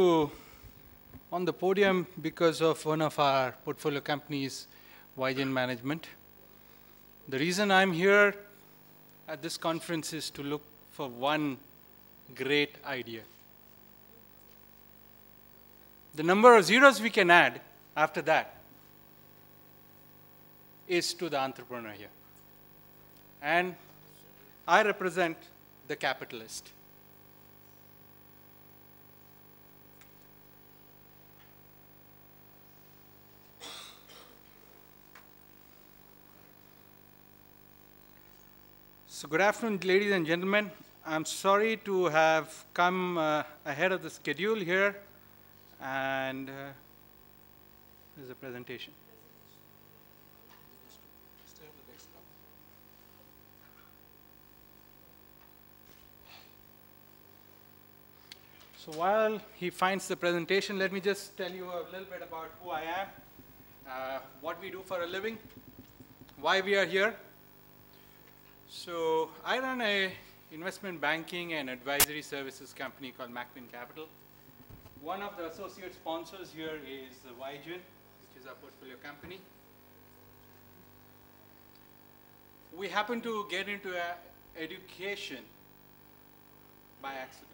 On the podium because of one of our portfolio companies, Vigen Management. The reason I'm here at this conference is to look for one great idea. The number of zeros we can add after that is to the entrepreneur here. And I represent the capitalist. So good afternoon, ladies and gentlemen. I'm sorry to have come ahead of the schedule here, and there's a presentation. So while he finds the presentation, let me just tell you a little bit about who I am, what we do for a living, why we are here. So I run a investment banking and advisory services company called Macquin Capital. One of the associate sponsors here is Vigen, which is our portfolio company. We happen to get into education by accident.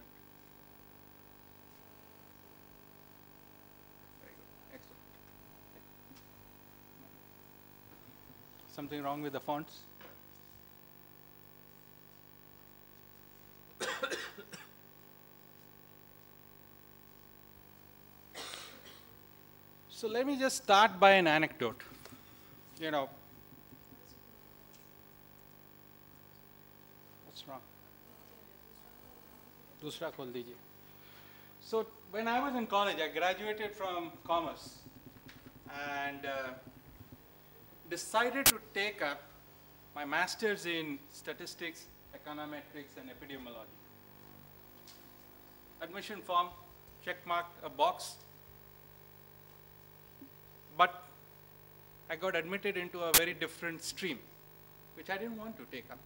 Very good. Excellent. Something wrong with the fonts? So let me just start by an anecdote. You know, what's wrong? Dusra khol dijiye. So when I was in college, I graduated from commerce and decided to take up my master's in statistics, econometrics, and epidemiology. Admission form, check marked a box. But I got admitted into a very different stream, which I didn't want to take up.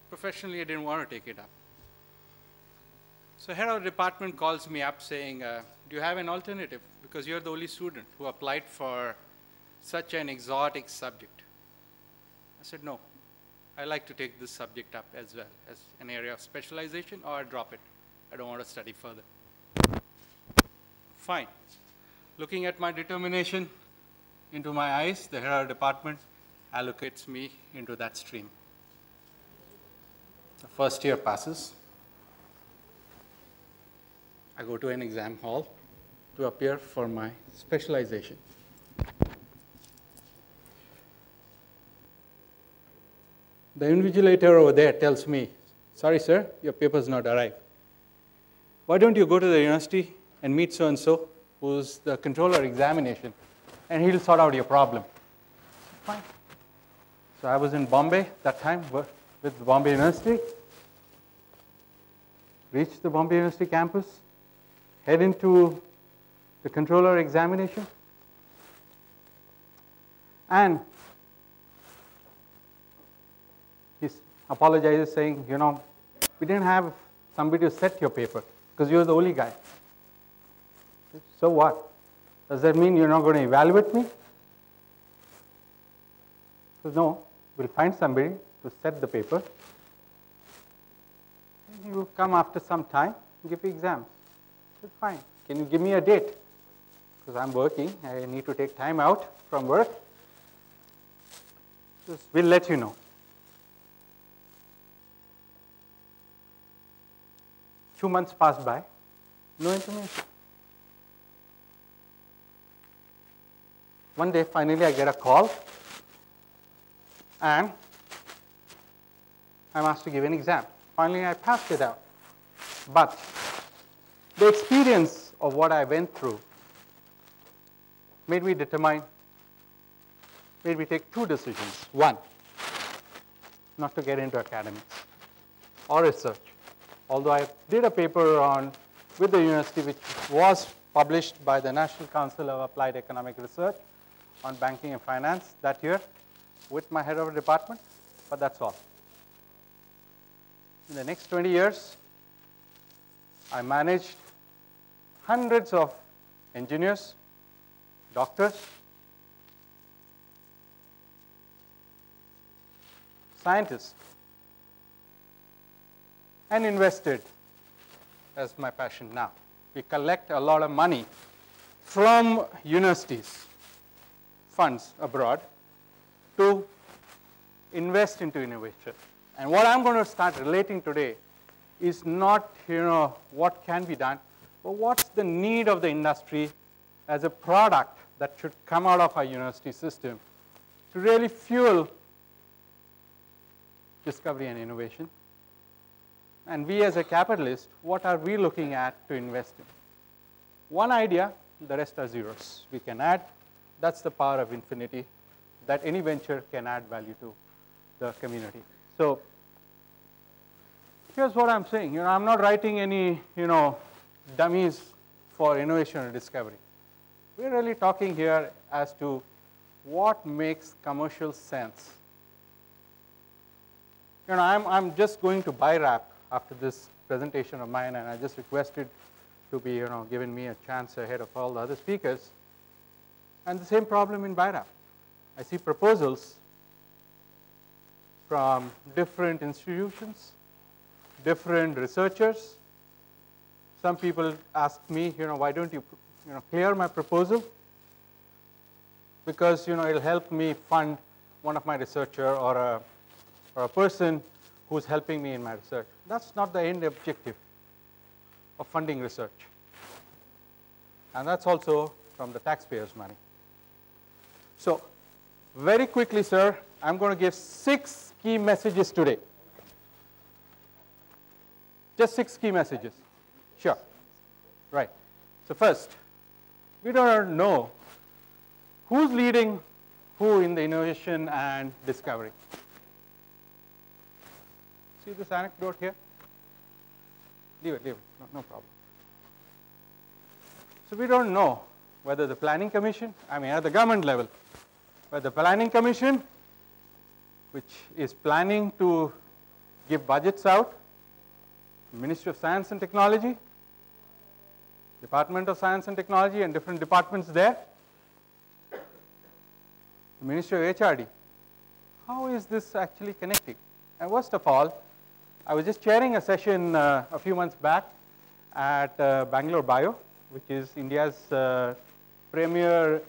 Professionally, I didn't want to take it up. So head of department calls me up saying, do you have an alternative? Because you're the only student who applied for such an exotic subject. I said, no, I like to take this subject up as well as an area of specialization, or I drop it. I don't want to study further. Fine. Looking at my determination into my eyes, the head of department allocates me into that stream. The first year passes. I go to an exam hall to appear for my specialization. The invigilator over there tells me, sorry sir, your paper's not arrived. Why don't you go to the university and meet so-and-so, who's the controller examination, and he'll sort out your problem. Fine. So I was in Bombay that time with Bombay University. Reached the Bombay University campus, head into the controller examination, and he apologizes saying, you know, we didn't have somebody to set your paper because you're the only guy. So what? Does that mean you're not going to evaluate me? So no, we'll find somebody to set the paper. And you come after some time and give exams. That's fine. Can you give me a date? Because I'm working, I need to take time out from work. Just, we'll let you know. Two months pass by, no information. One day, finally, I get a call, and I'm asked to give an exam. Finally, I passed it out. But the experience of what I went through made me take two decisions. One, not to get into academics or research. Although I did a paper with the university, which was published by the National Council of Applied Economic Research on banking and finance that year with my head of department, but that's all. In the next 20 years, I managed hundreds of engineers, doctors, scientists, and invested as my passion now. We collect a lot of money from universities, funds abroad, to invest into innovation. And what I'm going to start relating today is not, what can be done, but what's the need of the industry as a product that should come out of our university system to really fuel discovery and innovation. And we as a capitalist, what are we looking at to invest in? One idea, the rest are zeros. We can add, that's the power of infinity, that any venture can add value to the community. So here's what I'm saying. I'm not writing any, dummies for innovation or discovery. We're really talking here as to what makes commercial sense. I'm just going to buy wrap after this presentation of mine, and I just requested to be, given me a chance ahead of all the other speakers. And the same problem in buy wrap. I see proposals from different institutions, different researchers. Some people ask me, why don't you, clear my proposal? Because, it'll help me fund one of my researcher or a person who's helping me in my research. That's not the end objective of funding research. And that's also from the taxpayers' money. So very quickly, sir, I'm going to give 6 key messages today. Just 6 key messages. Sure. Right. So first, we don't know who's leading who in the innovation and discovery. See this anecdote here? Leave it, no problem. So we don't know whether the planning commission, at the government level, whether the planning commission, which is planning to give budgets out, Ministry of Science and Technology, Department of Science and Technology and different departments there, the Ministry of HRD. How is this actually connecting? And first of all, I was just chairing a session a few months back at Bangalore Bio, which is India's premier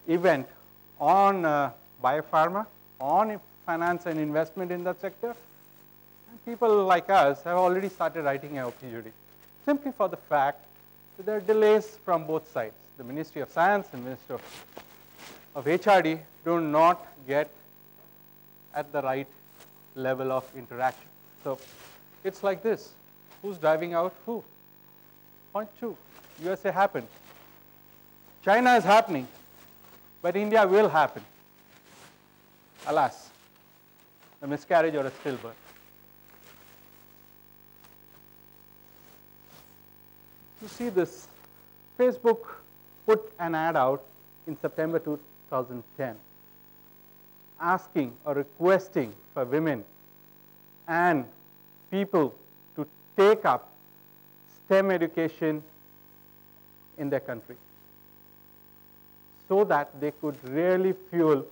event on biopharma, on finance and investment in that sector. And people like us have already started writing an opinion, simply for the fact that there are delays from both sides. The Ministry of Science and Ministry of HRD do not get at the right level of interaction. So it's like this. Who's driving out who? Point 2, USA happened. China is happening, but India will happen. Alas, a miscarriage or a stillbirth. You see this, Facebook put an ad out in September 2010 asking or requesting for women and people to take up STEM education in their country so that they could really fuel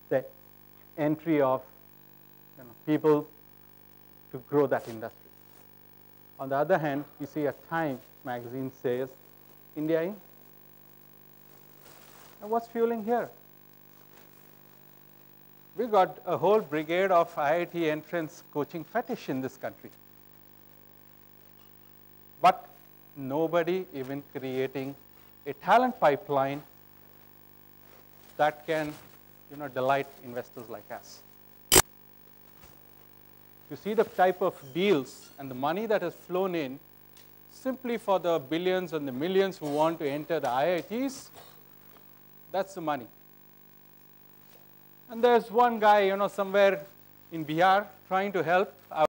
the entry of people to grow that industry. On the other hand, you see a Time magazine says, India in. And what's fueling here? We got a whole brigade of IIT entrance coaching fetish in this country. But nobody even creating a talent pipeline that can delight investors like us. You see the type of deals and the money that has flown in simply for the billions and the millions who want to enter the IITs. That's the money. And there's one guy, somewhere in Bihar trying to help